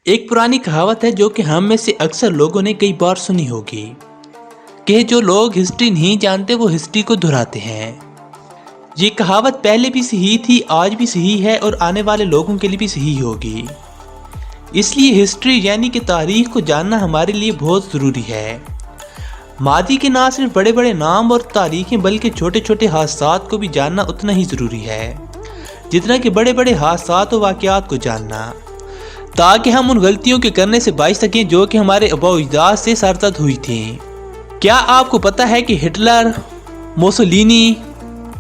एक पुरानी कहावत है जो कि हम में से अक्सर लोगों ने कई बार सुनी होगी कि जो लोग हिस्ट्री नहीं जानते वो हिस्ट्री को दोहराते हैं। ये कहावत पहले भी सही थी, आज भी सही है और आने वाले लोगों के लिए भी सही होगी। इसलिए हिस्ट्री यानी कि तारीख को जानना हमारे लिए बहुत ज़रूरी है। मादी के ना सिर्फ बड़े बड़े नाम और तारीखें बल्कि छोटे छोटे हादसात को भी जानना उतना ही ज़रूरी है जितना कि बड़े बड़े हादसात और वाक़यात को जानना, ताकि हम उन गलतियों के करने से बच सकें जो कि हमारे आबा-ओ-अजदाद से सरजद हुई थी। क्या आपको पता है कि हिटलर, मुसोलिनी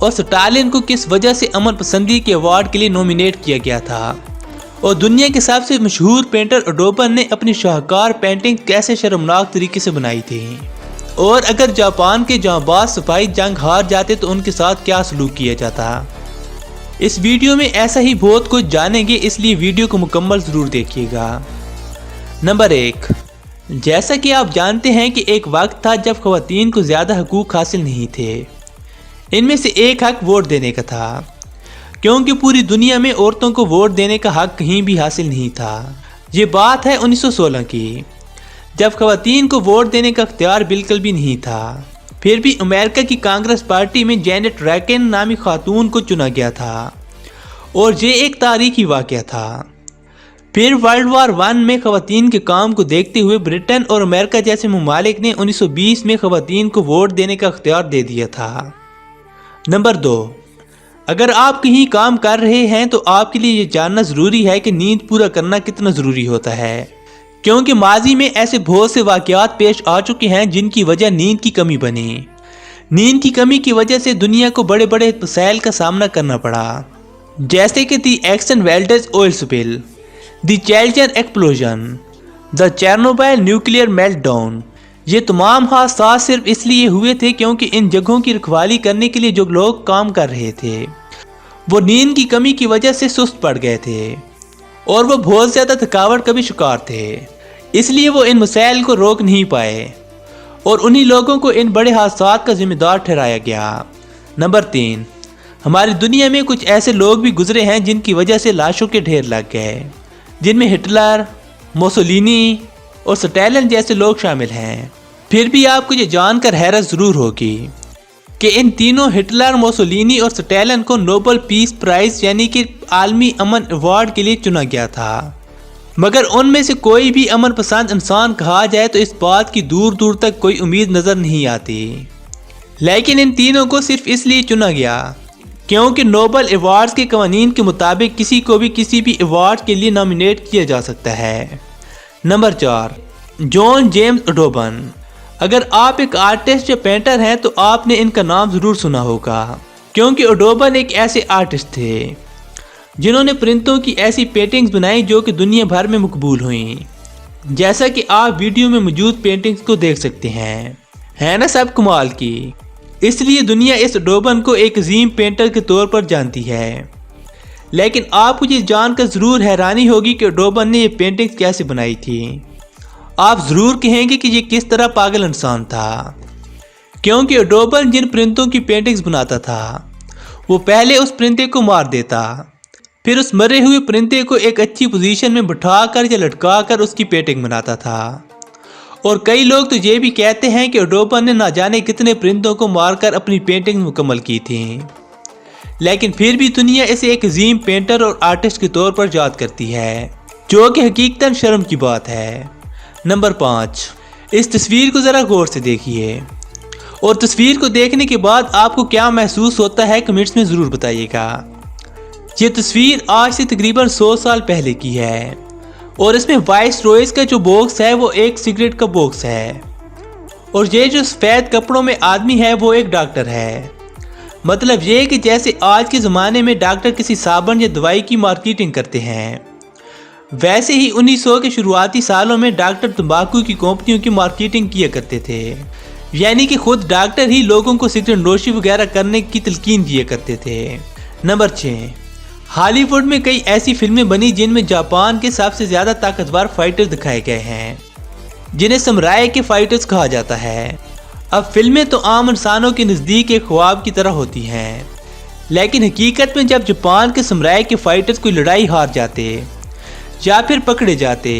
और स्टालिन को किस वजह से अमन पसंदी के अवार्ड के लिए नॉमिनेट किया गया था? और दुनिया के सबसे मशहूर पेंटर ओडोबन ने अपनी शाहकार पेंटिंग कैसे शर्मनाक तरीके से बनाई थी? और अगर जापान के जांबाज सिपाही जंग हार जाते तो उनके साथ क्या सलूक किया जाता? इस वीडियो में ऐसा ही बहुत कुछ जानेंगे, इसलिए वीडियो को मुकम्मल ज़रूर देखिएगा। नंबर 1, जैसा कि आप जानते हैं कि एक वक्त था जब ख़वातीन को ज़्यादा हकूक़ हासिल नहीं थे। इनमें से एक हक वोट देने का था, क्योंकि पूरी दुनिया में औरतों को वोट देने का हक कहीं भी हासिल नहीं था। ये बात है 1916 की, जब ख़वातीन को वोट देने का अख्तियार बिल्कुल भी नहीं था। फिर भी अमेरिका की कांग्रेस पार्टी में जेनेट रैकेन नामी खातून को चुना गया था और ये एक तारीखी वाक़या था। फिर वर्ल्ड वार 1 में ख़वातीन के काम को देखते हुए ब्रिटेन और अमेरिका जैसे ममालिक ने 1920 में ख़वातीन को वोट देने का अख्तियार दे दिया था। नंबर 2, अगर आप कहीं काम कर रहे हैं तो आपके लिए ये जानना ज़रूरी है कि नींद पूरा करना कितना ज़रूरी होता है, क्योंकि माजी में ऐसे बहुत से वाक़यात पेश आ चुके हैं जिनकी वजह नींद की कमी बनी। नींद की कमी की वजह से दुनिया को बड़े बड़े मसाइल का सामना करना पड़ा, जैसे कि the Exxon Valdez oil spill, the Challenger explosion, the Chernobyl nuclear meltdown. ये तमाम हादसा सिर्फ इसलिए हुए थे क्योंकि इन जगहों की रखवाली करने के लिए जो लोग काम कर रहे थे वो नींद की कमी की वजह से सुस्त पड़ गए थे और वो बहुत ज़्यादा थकावट का भी शिकार थे। इसलिए वो इन मसाइल को रोक नहीं पाए और उन्हीं लोगों को इन बड़े हादसात का जिम्मेदार ठहराया गया। नंबर 3, हमारी दुनिया में कुछ ऐसे लोग भी गुजरे हैं जिनकी वजह से लाशों के ढेर लग गए, जिनमें हिटलर, मुसोलिनी और स्टालिन जैसे लोग शामिल हैं। फिर भी आपको ये जानकर हैरत ज़रूर होगी कि इन तीनों हिटलर, मुसोलिनी और स्टालिन को नोबेल पीस प्राइज़ यानी कि आलमी अमन अवार्ड के लिए चुना गया था, मगर उनमें से कोई भी अमन पसंद इंसान कहा जाए तो इस बात की दूर दूर तक कोई उम्मीद नज़र नहीं आती। लेकिन इन तीनों को सिर्फ इसलिए चुना गया क्योंकि नोबेल अवार्ड्स के कवानीन के मुताबिक किसी को भी किसी भी अवार्ड के लिए नॉमिनेट किया जा सकता है। Number 4, John James Audubon. अगर आप एक आर्टिस्ट या पेंटर हैं तो आपने इनका नाम ज़रूर सुना होगा, क्योंकि ओडोबन एक ऐसे आर्टिस्ट थे जिन्होंने परिंदों की ऐसी पेंटिंग्स बनाई जो कि दुनिया भर में मकबूल हुई, जैसा कि आप वीडियो में मौजूद पेंटिंग्स को देख सकते हैं। है ना सब कमाल की? इसलिए दुनिया इस ओडोबन को एक अजीम पेंटर के तौर पर जानती है। लेकिन आपको ये जानकर ज़रूर हैरानी होगी कि ओडोबन ने ये पेंटिंग्स कैसे बनाई थी। आप ज़रूर कहेंगे कि ये किस तरह पागल इंसान था, क्योंकि ओडोबन जिन परिंदों की पेंटिंग्स बनाता था वो पहले उस परिंदे को मार देता, फिर उस मरे हुए परिंदे को एक अच्छी पोजीशन में बिठाकर या लटकाकर उसकी पेंटिंग बनाता था। और कई लोग तो ये भी कहते हैं कि ओडोबन ने ना जाने कितने परिंदों को मारकर अपनी पेंटिंग मुकम्मल की थी, लेकिन फिर भी दुनिया इसे एक अजीम पेंटर और आर्टिस्ट के तौर पर याद करती है, जो कि हकीकतन शर्म की बात है। नंबर 5, इस तस्वीर को ज़रा गौर से देखिए और तस्वीर को देखने के बाद आपको क्या महसूस होता है कमेंट्स में ज़रूर बताइएगा। ये तस्वीर आज से तकरीबन 100 साल पहले की है और इसमें वाइस रॉयस का जो बॉक्स है वो एक सिगरेट का बॉक्स है और ये जो सफ़ेद कपड़ों में आदमी है वो एक डॉक्टर है। मतलब ये कि जैसे आज के ज़माने में डॉक्टर किसी साबुन या दवाई की मार्केटिंग करते हैं, वैसे ही 1900 के शुरुआती सालों में डॉक्टर तंबाकू की कंपनियों की मार्केटिंग किया करते थे, यानी कि खुद डॉक्टर ही लोगों को सिगरेट नोशी वगैरह करने की तलकीन दिया करते थे। नंबर 6, हॉलीवुड में कई ऐसी फिल्में बनी जिनमें जापान के सबसे ज़्यादा ताकतवर फाइटर दिखाए गए हैं, जिन्हें समुराई के फाइटर्स कहा जाता है। अब फिल्में तो आम इंसानों के नज़दीक एक ख्वाब की तरह होती हैं, लेकिन हकीकत में जब जापान के समुराई के फाइटर्स कोई लड़ाई हार जाते یا پھر پکڑے جاتے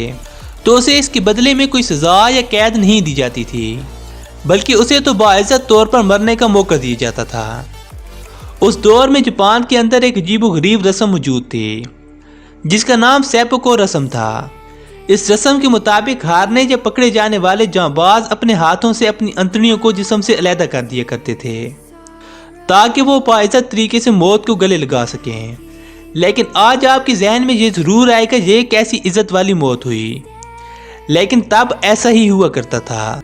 تو اسے اس کے بدلے میں کوئی سزا یا قید نہیں دی جاتی تھی، بلکہ اسے تو باعزت طور پر مرنے کا موقع دیا جاتا تھا۔ اس دور میں جاپان کے اندر ایک عجیب و غریب رسم موجود تھی جس کا نام سیپوکو رسم تھا۔ اس رسم کے مطابق ہارنے یا پکڑے جانے والے جانباز اپنے ہاتھوں سے اپنی انتڑیوں کو جسم سے علیحدہ کر دیا کرتے تھے تاکہ وہ باعزت طریقے سے موت کو گلے لگا سکیں۔ لیکن آج آپ کے ذہن میں یہ ضرور آئے گا یہ کیسی عزت والی موت ہوئی، لیکن تب ایسا ہی ہوا کرتا تھا۔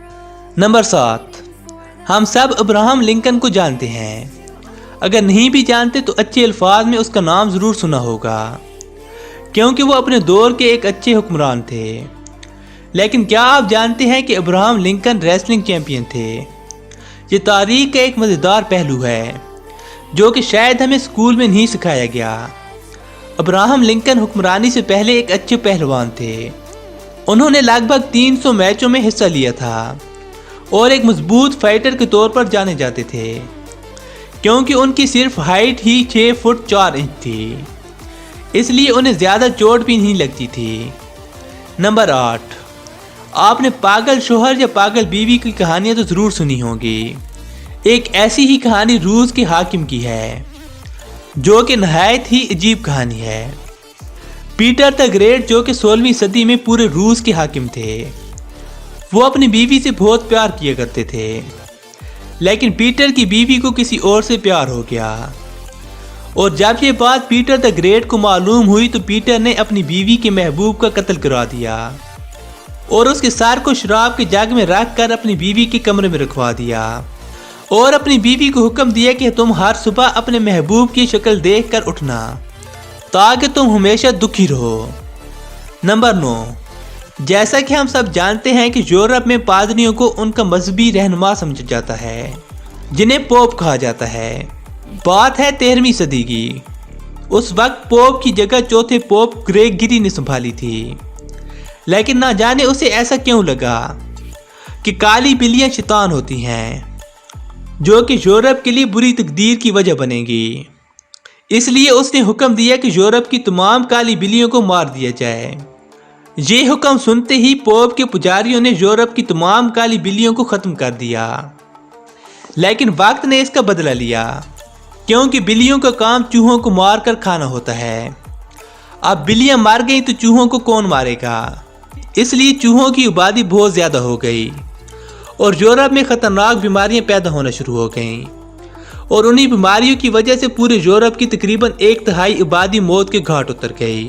نمبر 7، ہم سب ابراہم لنکن کو جانتے ہیں۔ اگر نہیں بھی جانتے تو اچھے الفاظ میں اس کا نام ضرور سنا ہوگا، کیونکہ وہ اپنے دور کے ایک اچھے حکمران تھے۔ لیکن کیا آپ جانتے ہیں کہ ابراہم لنکن ریسلنگ چیمپئن تھے؟ یہ تاریخ کا ایک مزیدار پہلو ہے جو کہ شاید ہمیں اسکول میں نہیں سکھایا گیا۔ ابراہم لنکن حکمرانی سے پہلے ایک اچھے پہلوان تھے۔ انہوں نے لگ بھگ 300 میچوں میں حصہ لیا تھا اور ایک مضبوط فائٹر کے طور پر جانے جاتے تھے، کیونکہ ان کی صرف ہائٹ ہی 6 فٹ 4 انچ تھی، اس لیے انہیں زیادہ چوٹ بھی نہیں لگتی تھی۔ نمبر 8، آپ نے پاگل شوہر یا پاگل بیوی کی کہانیاں تو ضرور سنی ہوں گی۔ ایک ایسی ہی کہانی روس کے حاکم کی ہے جو کہ نہایت ہی عجیب کہانی ہے۔ پیٹر دی گریٹ جو کہ 16ویں صدی میں پورے روس کے حاکم تھے، وہ اپنی بیوی سے بہت پیار کیا کرتے تھے، لیکن پیٹر کی بیوی کو کسی اور سے پیار ہو گیا، اور جب یہ بات پیٹر دی گریٹ کو معلوم ہوئی تو پیٹر نے اپنی بیوی کے محبوب کا قتل کرا دیا اور اس کے سر کو شراب کے جگ میں رکھ کر اپنی بیوی کے کمرے میں رکھوا دیا، اور اپنی بیوی کو حکم دیا کہ تم ہر صبح اپنے محبوب کی شکل دیکھ کر اٹھنا تاکہ تم ہمیشہ دکھی رہو۔ نمبر 9، جیسا کہ ہم سب جانتے ہیں کہ یورپ میں پادریوں کو ان کا مذہبی رہنما سمجھا جاتا ہے، جنہیں پوپ کہا جاتا ہے۔ بات ہے 13ویں صدی کی۔ اس وقت پوپ کی جگہ چوتھے پوپ گریگری نے سنبھالی تھی، لیکن نہ جانے اسے ایسا کیوں لگا کہ کالی بلیاں شیطان ہوتی ہیں جو کہ یورپ کے لیے بری تقدیر کی وجہ بنے گی۔ اس لیے اس نے حکم دیا کہ یورپ کی تمام کالی بلیوں کو مار دیا جائے۔ یہ حکم سنتے ہی پوپ کے پجاریوں نے یورپ کی تمام کالی بلیوں کو ختم کر دیا، لیکن وقت نے اس کا بدلہ لیا، کیونکہ بلیوں کا کام چوہوں کو مار کر کھانا ہوتا ہے۔ اب بلیاں مر گئیں تو چوہوں کو کون مارے گا؟ اس لیے چوہوں کی آبادی بہت زیادہ ہو گئی اور یورپ میں خطرناک بیماریاں پیدا ہونا شروع ہو گئیں، اور انہی بیماریوں کی وجہ سے پورے یورپ کی تقریباً 1/3 آبادی موت کے گھاٹ اتر گئی۔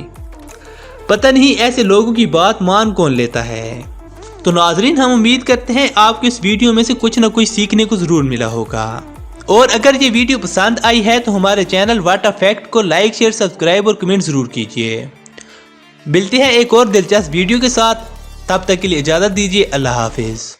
پتہ نہیں ایسے لوگوں کی بات مان کون لیتا ہے۔ تو ناظرین، ہم امید کرتے ہیں آپ کو اس ویڈیو میں سے کچھ نہ کچھ سیکھنے کو ضرور ملا ہوگا، اور اگر یہ ویڈیو پسند آئی ہے تو ہمارے چینل واٹ افیکٹ کو لائک، شیئر، سبسکرائب اور کمنٹ ضرور کیجیے۔ ملتے ہیں ایک اور دلچسپ ویڈیو کے ساتھ، تب تک کے لیے اجازت دیجیے۔ اللہ حافظ۔